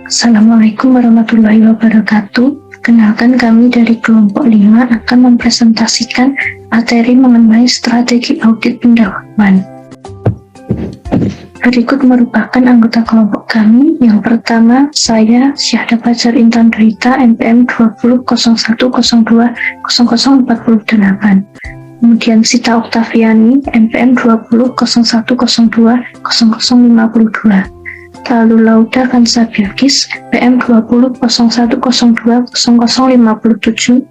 Assalamualaikum warahmatullahi wabarakatuh. Kenalkan, kami dari kelompok 5 akan mempresentasikan materi mengenai strategi audit pendahuluan. Berikut merupakan anggota kelompok kami. Yang pertama, saya Syahda Fajar Intan Rita, NPM 2001020048. Kemudian Sita Oktaviani, NPM 2001020052. Lalu Lauda Kansa Bilkis, PM 2001020057.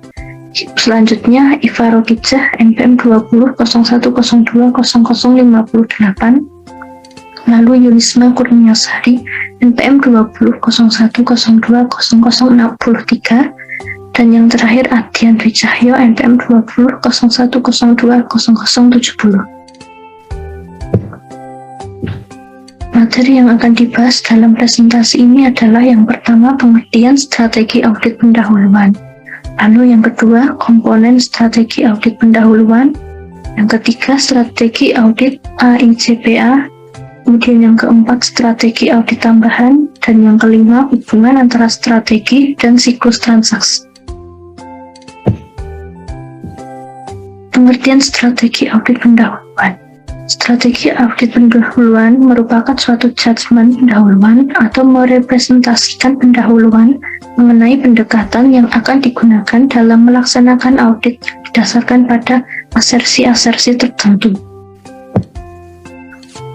Selanjutnya Iva Rokijah, NPM 2001020058. Lalu Yulisma Kurniasari, NPM 2001020063. Dan yang terakhir Adian Dwi Cahyo, NPM 2001020070. Materi yang akan dibahas dalam presentasi ini adalah yang pertama, pengertian strategi audit pendahuluan. Lalu yang kedua, komponen strategi audit pendahuluan. Yang ketiga, strategi audit AICPA. Kemudian yang keempat, strategi audit tambahan. Dan yang kelima, hubungan antara strategi dan siklus transaksi. Pengertian strategi audit pendahuluan. Strategi audit pendahuluan merupakan suatu judgement pendahuluan atau merepresentasikan pendahuluan mengenai pendekatan yang akan digunakan dalam melaksanakan audit berdasarkan pada asersi-asersi tertentu.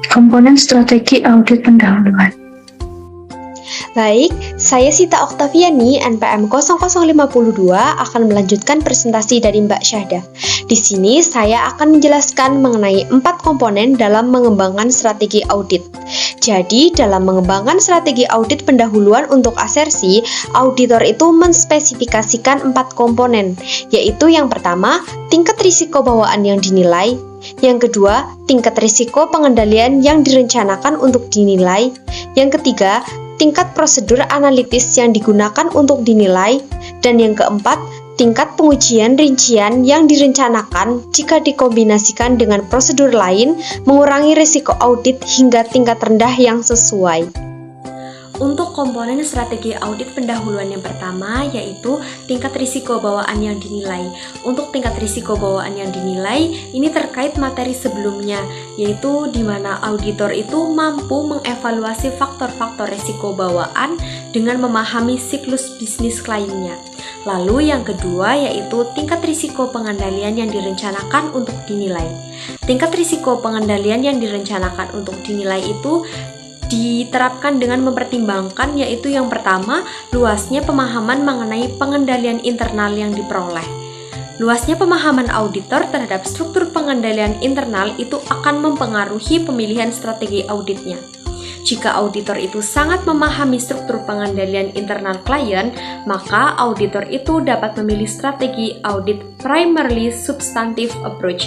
Komponen strategi audit pendahuluan. Baik, saya Sita Oktaviani, NPM 0052 akan melanjutkan presentasi dari Mbak Syahda. Di sini saya akan menjelaskan mengenai 4 komponen dalam mengembangkan strategi audit. Jadi, dalam mengembangkan strategi audit pendahuluan untuk asersi, auditor itu menspesifikasikan 4 komponen, yaitu yang pertama, tingkat risiko bawaan yang dinilai. Yang kedua, tingkat risiko pengendalian yang direncanakan untuk dinilai. Yang ketiga, tingkat prosedur analitis yang digunakan untuk dinilai. Dan yang keempat, tingkat pengujian rincian yang direncanakan jika dikombinasikan dengan prosedur lain, mengurangi risiko audit hingga tingkat rendah yang sesuai. Untuk komponen strategi audit pendahuluan yang pertama, yaitu tingkat risiko bawaan yang dinilai. Untuk tingkat risiko bawaan yang dinilai, ini terkait materi sebelumnya, yaitu di mana auditor itu mampu mengevaluasi faktor-faktor risiko bawaan dengan memahami siklus bisnis kliennya. Lalu yang kedua, yaitu tingkat risiko pengendalian yang direncanakan untuk dinilai. Tingkat risiko pengendalian yang direncanakan untuk dinilai itu diterapkan dengan mempertimbangkan, yaitu yang pertama, luasnya pemahaman mengenai pengendalian internal yang diperoleh. Luasnya pemahaman auditor terhadap struktur pengendalian internal itu akan mempengaruhi pemilihan strategi auditnya. Jika auditor itu sangat memahami struktur pengendalian internal klien, maka auditor itu dapat memilih strategi audit primarily substantive approach.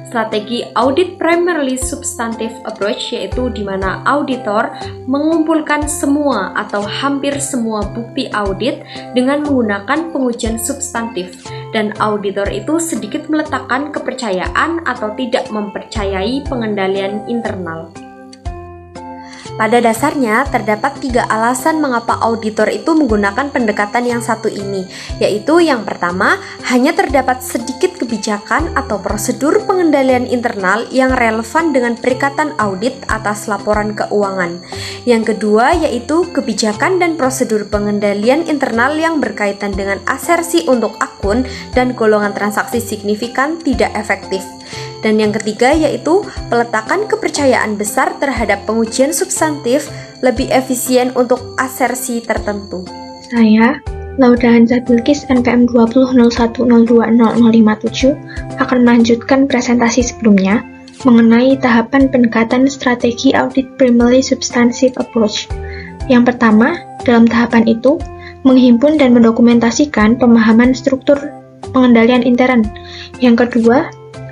Strategi audit primarily substantive approach yaitu di mana auditor mengumpulkan semua atau hampir semua bukti audit dengan menggunakan pengujian substantif, dan auditor itu sedikit meletakkan kepercayaan atau tidak mempercayai pengendalian internal. Pada dasarnya, terdapat 3 alasan mengapa auditor itu menggunakan pendekatan yang satu ini, yaitu yang pertama, hanya terdapat sedikit kebijakan atau prosedur pengendalian internal yang relevan dengan perikatan audit atas laporan keuangan. Yang kedua, yaitu kebijakan dan prosedur pengendalian internal yang berkaitan dengan asersi untuk akun dan golongan transaksi signifikan tidak efektif. Dan yang ketiga, yaitu peletakan kepercayaan besar terhadap pengujian substantif lebih efisien untuk asersi tertentu. Saya, Lauda Kansa Bilkis, NPM 2001020057, akan melanjutkan presentasi sebelumnya mengenai tahapan pendekatan strategi audit primarily substantive approach. Yang pertama, dalam tahapan itu, menghimpun dan mendokumentasikan pemahaman struktur pengendalian intern. Yang kedua,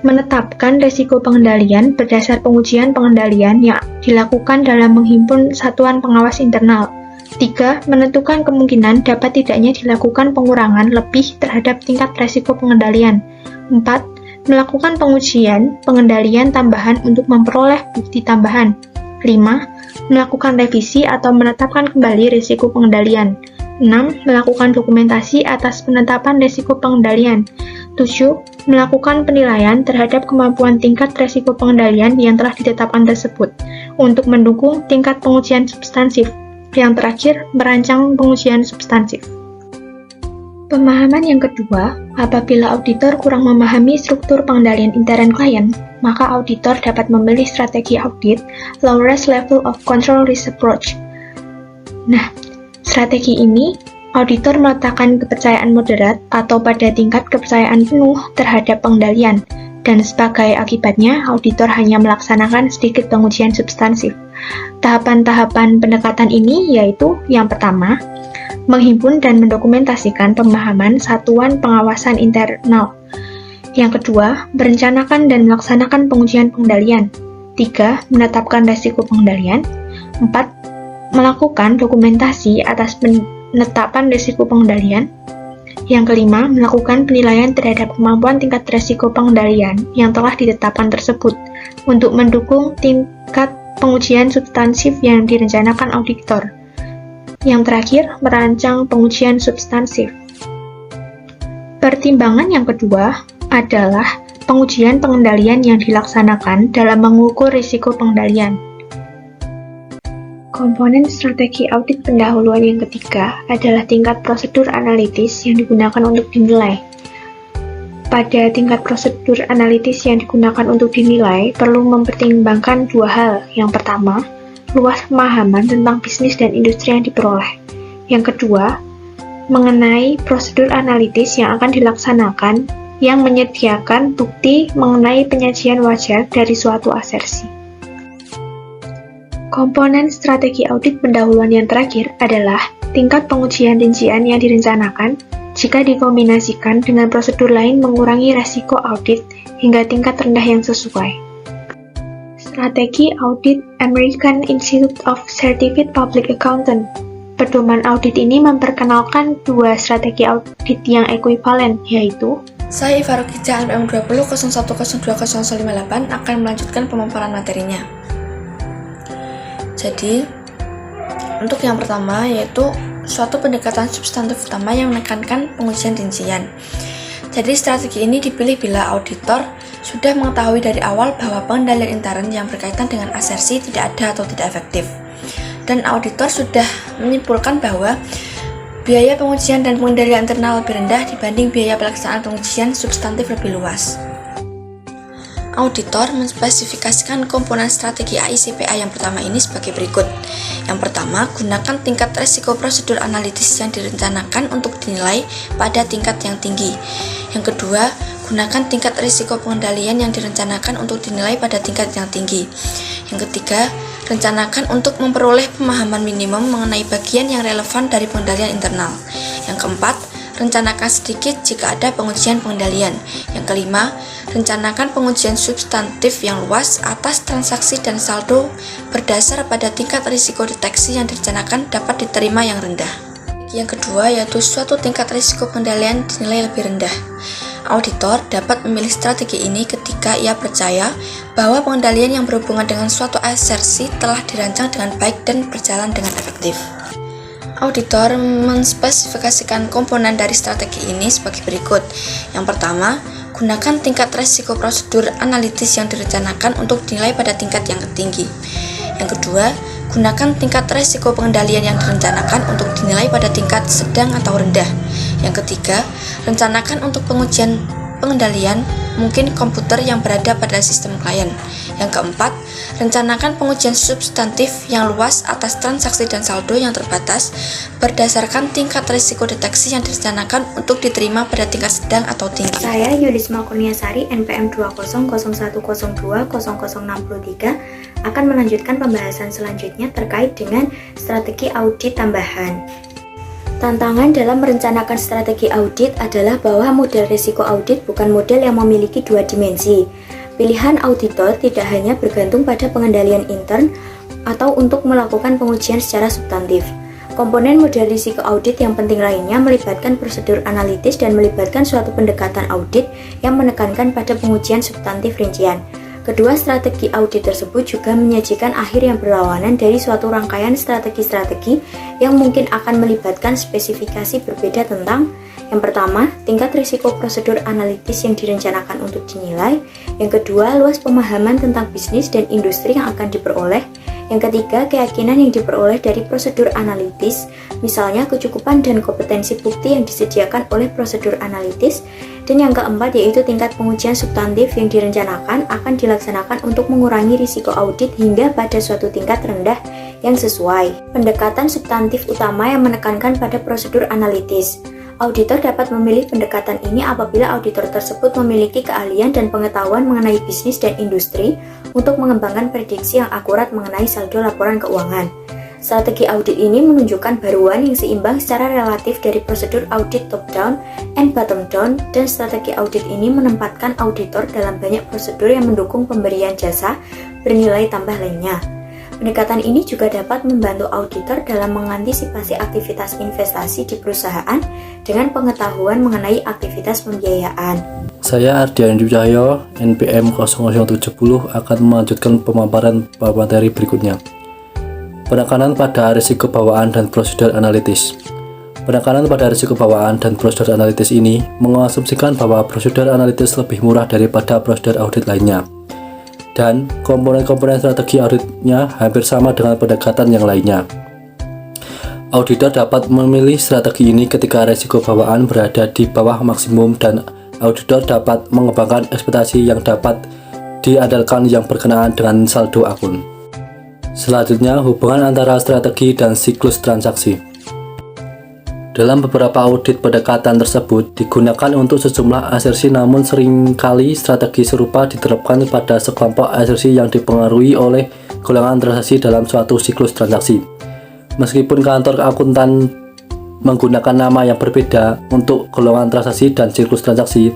menetapkan risiko pengendalian berdasar pengujian pengendalian yang dilakukan dalam menghimpun satuan pengawas internal. 3. Menentukan kemungkinan dapat tidaknya dilakukan pengurangan lebih terhadap tingkat risiko pengendalian. 4. Melakukan pengujian pengendalian tambahan untuk memperoleh bukti tambahan. 5. melakukan revisi atau menetapkan kembali risiko pengendalian. 6. Melakukan dokumentasi atas penetapan risiko pengendalian. 7. Melakukan penilaian terhadap kemampuan tingkat risiko pengendalian yang telah ditetapkan tersebut untuk mendukung tingkat pengujian substansif. Yang terakhir, merancang pengujian substansif. Pemahaman yang kedua, apabila auditor kurang memahami struktur pengendalian intern klien, maka auditor dapat memilih strategi audit lowest level of control risk approach. Nah, strategi ini, auditor meletakkan kepercayaan moderat atau pada tingkat kepercayaan penuh terhadap pengendalian, dan sebagai akibatnya, auditor hanya melaksanakan sedikit pengujian substansif. Tahapan-tahapan pendekatan ini yaitu yang pertama, menghimpun dan mendokumentasikan pemahaman satuan pengawasan internal. Yang kedua, merencanakan dan melaksanakan pengujian pengendalian. 3. Menetapkan risiko pengendalian. 4. Melakukan dokumentasi atas penetapan risiko pengendalian. Yang kelima, melakukan penilaian terhadap kemampuan tingkat risiko pengendalian yang telah ditetapkan tersebut untuk mendukung tingkat pengujian substansif yang direncanakan auditor. Yang terakhir, merancang pengujian substansif. Pertimbangan yang kedua adalah pengujian pengendalian yang dilaksanakan dalam mengukur risiko pengendalian. Komponen strategi audit pendahuluan yang ketiga adalah tingkat prosedur analitis yang digunakan untuk dinilai. Pada tingkat prosedur analitis yang digunakan untuk dinilai, perlu mempertimbangkan dua hal. Yang pertama, luas pemahaman tentang bisnis dan industri yang diperoleh. Yang kedua, mengenai prosedur analitis yang akan dilaksanakan yang menyediakan bukti mengenai penyajian wajar dari suatu asersi. Komponen strategi audit pendahuluan yang terakhir adalah tingkat pengujian rincian yang direncanakan jika dikombinasikan dengan prosedur lain mengurangi resiko audit hingga tingkat rendah yang sesuai. Strategi Audit American Institute of Certified Public Accountant. Pedoman audit ini memperkenalkan dua strategi audit yang ekuivalen, yaitu saya Ivarokija NPM 20.01.02.058 akan melanjutkan pemaparan materinya. Jadi, untuk yang pertama yaitu suatu pendekatan substantif utama yang menekankan pengujian rincian. Jadi strategi ini dipilih bila auditor sudah mengetahui dari awal bahwa pengendalian intern yang berkaitan dengan asersi tidak ada atau tidak efektif. Dan auditor sudah menyimpulkan bahwa biaya pengujian dan pengendalian internal lebih rendah dibanding biaya pelaksanaan pengujian substantif lebih luas. Auditor menspesifikasikan komponen strategi AICPA yang pertama ini sebagai berikut. Yang pertama, gunakan tingkat risiko prosedur analitis yang direncanakan untuk dinilai pada tingkat yang tinggi. Yang kedua, gunakan tingkat risiko pengendalian yang direncanakan untuk dinilai pada tingkat yang tinggi. Yang ketiga, rencanakan untuk memperoleh pemahaman minimum mengenai bagian yang relevan dari pengendalian internal. Yang keempat, rencanakan sedikit jika ada pengujian pengendalian. Yang kelima, rencanakan pengujian substantif yang luas atas transaksi dan saldo berdasar pada tingkat risiko deteksi yang direncanakan dapat diterima yang rendah. Yang kedua yaitu suatu tingkat risiko pengendalian dinilai lebih rendah. Auditor dapat memilih strategi ini ketika ia percaya bahwa pengendalian yang berhubungan dengan suatu asersi telah dirancang dengan baik dan berjalan dengan efektif. Auditor menspesifikasikan komponen dari strategi ini sebagai berikut. Yang pertama, gunakan tingkat risiko prosedur analitis yang direncanakan untuk dinilai pada tingkat yang tinggi. Yang kedua, gunakan tingkat risiko pengendalian yang direncanakan untuk dinilai pada tingkat sedang atau rendah. Yang ketiga, rencanakan untuk pengujian pengendalian mungkin komputer yang berada pada sistem klien. Yang keempat, rencanakan pengujian substantif yang luas atas transaksi dan saldo yang terbatas berdasarkan tingkat risiko deteksi yang direncanakan untuk diterima pada tingkat sedang atau tinggi. Saya Yulisma Kurniasari, NPM 20.01.02.0063 akan melanjutkan pembahasan selanjutnya terkait dengan strategi audit tambahan. Tantangan dalam merencanakan strategi audit adalah bahwa model risiko audit bukan model yang memiliki dua dimensi. Pilihan auditor tidak hanya bergantung pada pengendalian intern atau untuk melakukan pengujian secara substantif. Komponen model risiko audit yang penting lainnya melibatkan prosedur analitis dan melibatkan suatu pendekatan audit yang menekankan pada pengujian substantif rincian. Kedua strategi audit tersebut juga menyajikan akhir yang berlawanan dari suatu rangkaian strategi-strategi yang mungkin akan melibatkan spesifikasi berbeda tentang yang pertama, tingkat risiko prosedur analitis yang direncanakan untuk dinilai. Yang kedua, luas pemahaman tentang bisnis dan industri yang akan diperoleh. Yang ketiga, keyakinan yang diperoleh dari prosedur analitis, misalnya kecukupan dan kompetensi bukti yang disediakan oleh prosedur analitis. Dan yang keempat yaitu tingkat pengujian substantif yang direncanakan akan dilaksanakan untuk mengurangi risiko audit hingga pada suatu tingkat rendah yang sesuai. Pendekatan substantif utama yang menekankan pada prosedur analitis. Auditor dapat memilih pendekatan ini apabila auditor tersebut memiliki keahlian dan pengetahuan mengenai bisnis dan industri untuk mengembangkan prediksi yang akurat mengenai saldo laporan keuangan. Strategi audit ini menunjukkan baruan yang seimbang secara relatif dari prosedur audit top-down and bottom-down, dan strategi audit ini menempatkan auditor dalam banyak prosedur yang mendukung pemberian jasa bernilai tambah lainnya. Pendekatan ini juga dapat membantu auditor dalam mengantisipasi aktivitas investasi di perusahaan dengan pengetahuan mengenai aktivitas pembiayaan. Saya Ardian Cahyo, NPM 0070 akan melanjutkan pemaparan materi berikutnya. Penekanan pada risiko bawaan dan prosedur analitis. Penekanan pada risiko bawaan dan prosedur analitis ini mengasumsikan bahwa prosedur analitis lebih murah daripada prosedur audit lainnya, dan komponen-komponen strategi auditnya hampir sama dengan pendekatan yang lainnya. Auditor dapat memilih strategi ini ketika risiko bawaan berada di bawah maksimum, dan auditor dapat mengembangkan ekspektasi yang dapat diandalkan yang berkenaan dengan saldo akun. Selanjutnya, hubungan antara strategi dan siklus transaksi. Dalam beberapa audit, pendekatan tersebut digunakan untuk sejumlah asersi, namun seringkali strategi serupa diterapkan pada sekelompok asersi yang dipengaruhi oleh golongan transaksi dalam suatu siklus transaksi. Meskipun kantor akuntan menggunakan nama yang berbeda untuk golongan transaksi dan siklus transaksi,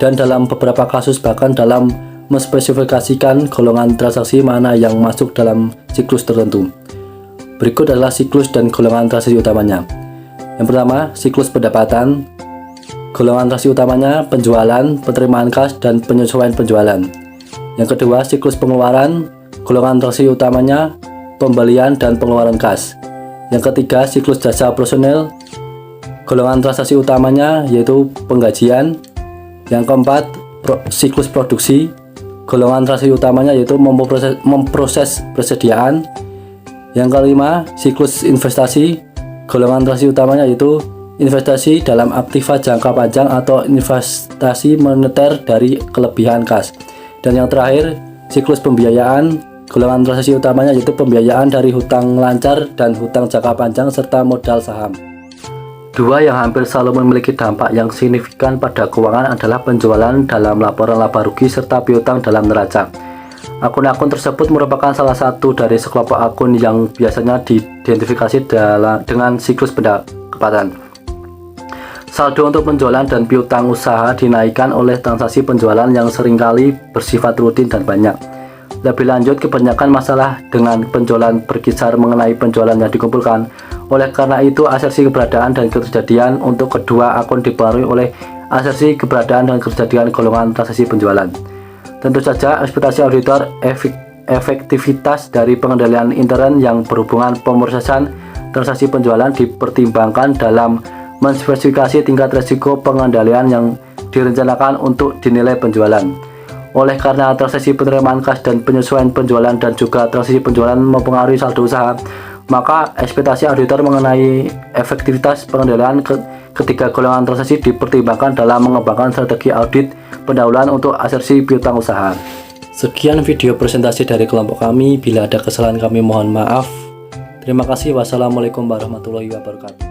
dan dalam beberapa kasus bahkan dalam menspesifikasikan golongan transaksi mana yang masuk dalam siklus tertentu. Berikut adalah siklus dan golongan transaksi utamanya. Yang pertama, siklus pendapatan. Golongan transaksi utamanya penjualan, penerimaan kas, dan penyesuaian penjualan. Yang kedua, siklus pengeluaran. Golongan transaksi utamanya pembelian dan pengeluaran kas. Yang ketiga, siklus jasa personel. Golongan transaksi utamanya yaitu penggajian. Yang keempat, siklus produksi. Golongan transaksi utamanya yaitu memproses persediaan. Yang kelima, siklus investasi. Golongan transaksi utamanya yaitu investasi dalam aktiva jangka panjang atau investasi moneter dari kelebihan kas. Dan yang terakhir, siklus pembiayaan. Golongan transaksi utamanya yaitu pembiayaan dari hutang lancar dan hutang jangka panjang serta modal saham. Dua yang hampir selalu memiliki dampak yang signifikan pada keuangan adalah penjualan dalam laporan laba rugi serta piutang dalam neraca. Akun-akun tersebut merupakan salah satu dari sekelompok akun yang biasanya diidentifikasi dengan siklus pendapatan. Saldo untuk penjualan dan piutang usaha dinaikkan oleh transaksi penjualan yang seringkali bersifat rutin dan banyak. Lebih lanjut, kebanyakan masalah dengan penjualan berkisar mengenai penjualan yang dikumpulkan. Oleh karena itu, asersi keberadaan dan keterjadian untuk kedua akun dipengaruhi oleh asersi keberadaan dan keterjadian golongan transaksi penjualan. Tentu saja, ekspektasi auditor efektivitas dari pengendalian intern yang berhubungan pemrosesan transaksi penjualan dipertimbangkan dalam menspesifikasi tingkat risiko pengendalian yang direncanakan untuk dinilai penjualan. Oleh karena transaksi penerimaan kas dan penyesuaian penjualan dan juga transaksi penjualan mempengaruhi saldo usaha, maka ekspektasi auditor mengenai efektivitas pengendalian ketiga golongan transaksi dipertimbangkan dalam mengembangkan strategi audit pendahuluan untuk asersi piutang usaha. Sekian video presentasi dari kelompok kami. Bila ada kesalahan kami mohon maaf. Terima kasih. Wassalamualaikum warahmatullahi wabarakatuh.